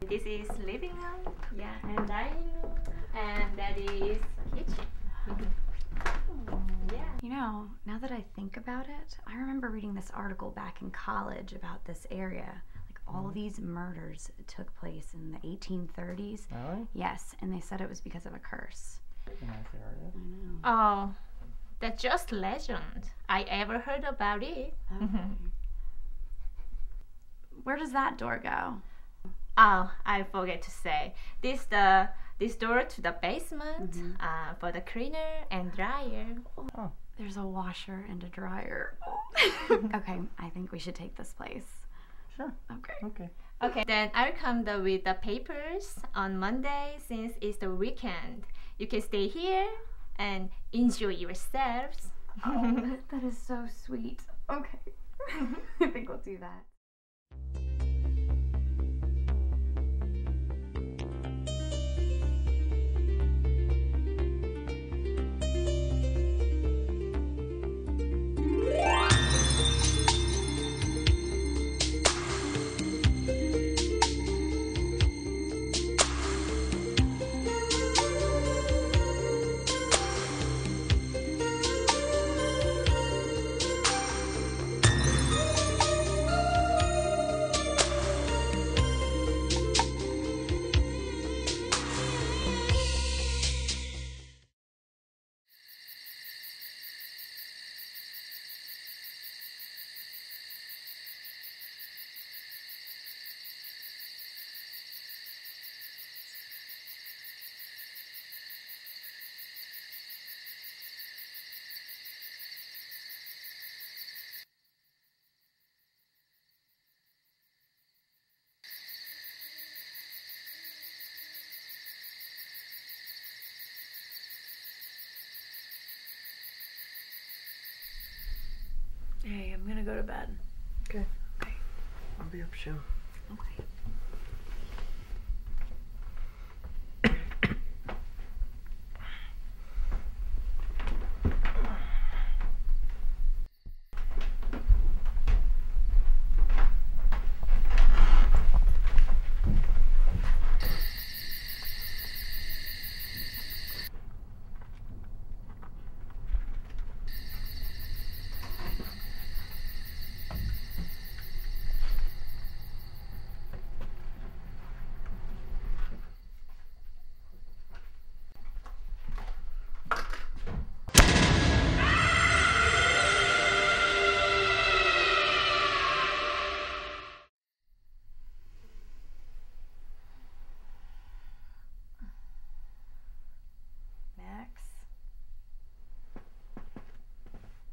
This is living room, yeah, and dining room, and that is kitchen. Yeah. You know, now that I think about it, I remember reading this article back in college about this area. Like all these murders took place in the 1830s. Really? Yes, and they said it was because of a curse. Nice area. I know. Oh, that's just legend. I ever heard about it. Okay. Where does that door go? Oh, I forget to say. This door to the basement for the cleaner and dryer. Oh. There's a washer and a dryer. Okay, I think we should take this place. Sure. Okay. Okay. Okay, then I'll come with the papers on Monday since it's the weekend. You can stay here and enjoy yourselves. Oh, that is so sweet. Okay. I think we'll do that. Hey, I'm gonna go to bed. Okay. I'll be up soon. Okay.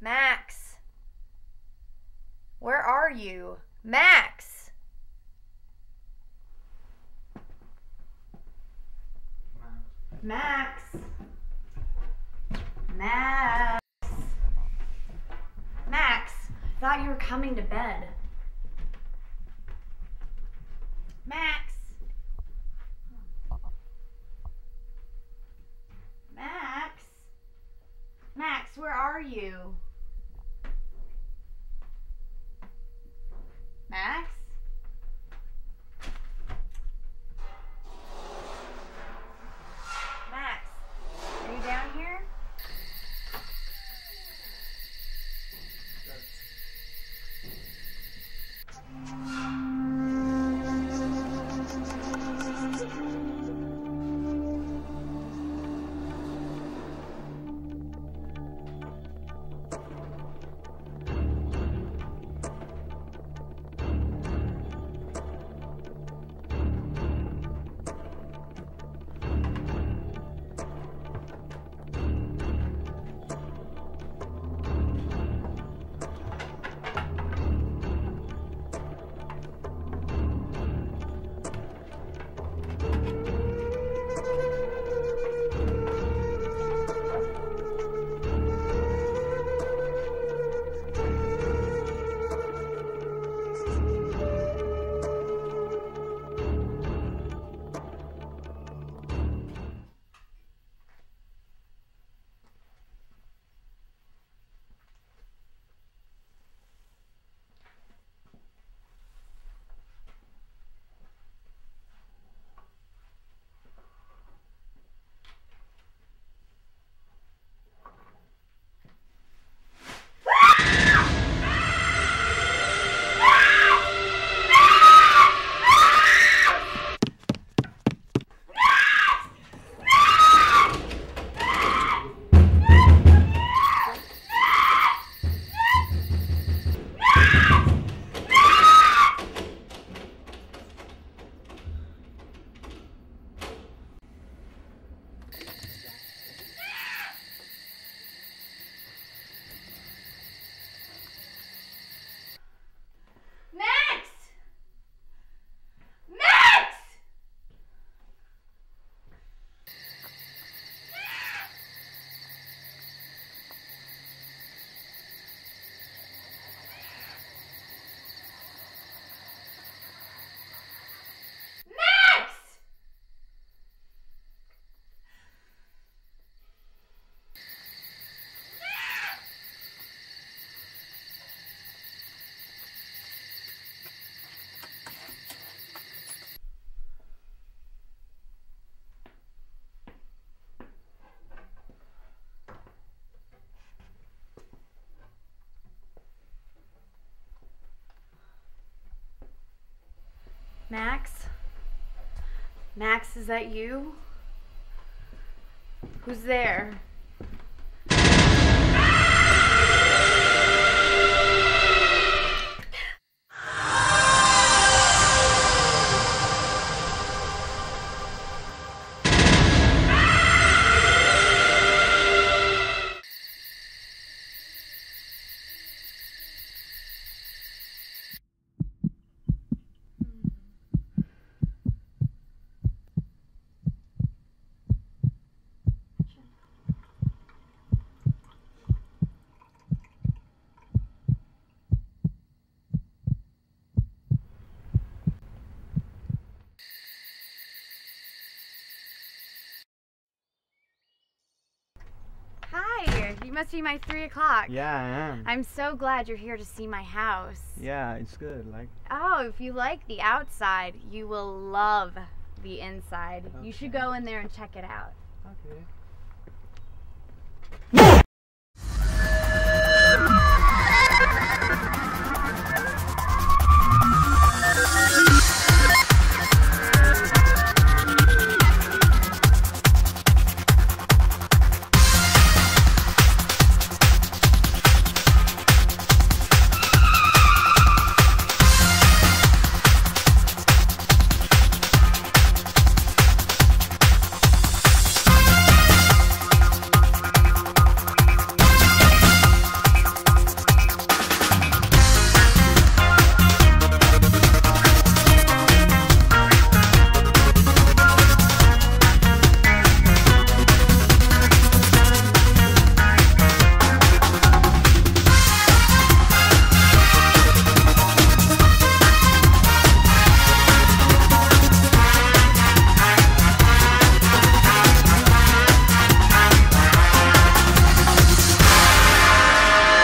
Max! Where are you? Max! Max! Max! Max! I thought you were coming to bed. Max! Max! Max, where are you? Max? Max, are you down here? Max? Max, is that you? Who's there? Hi, you must be my 3 o'clock. Yeah, I am. I'm so glad you're here to see my house. Yeah, it's good. Like, Oh, if you like the outside, you will love the inside. You should Okay. go in there and check it out. okay.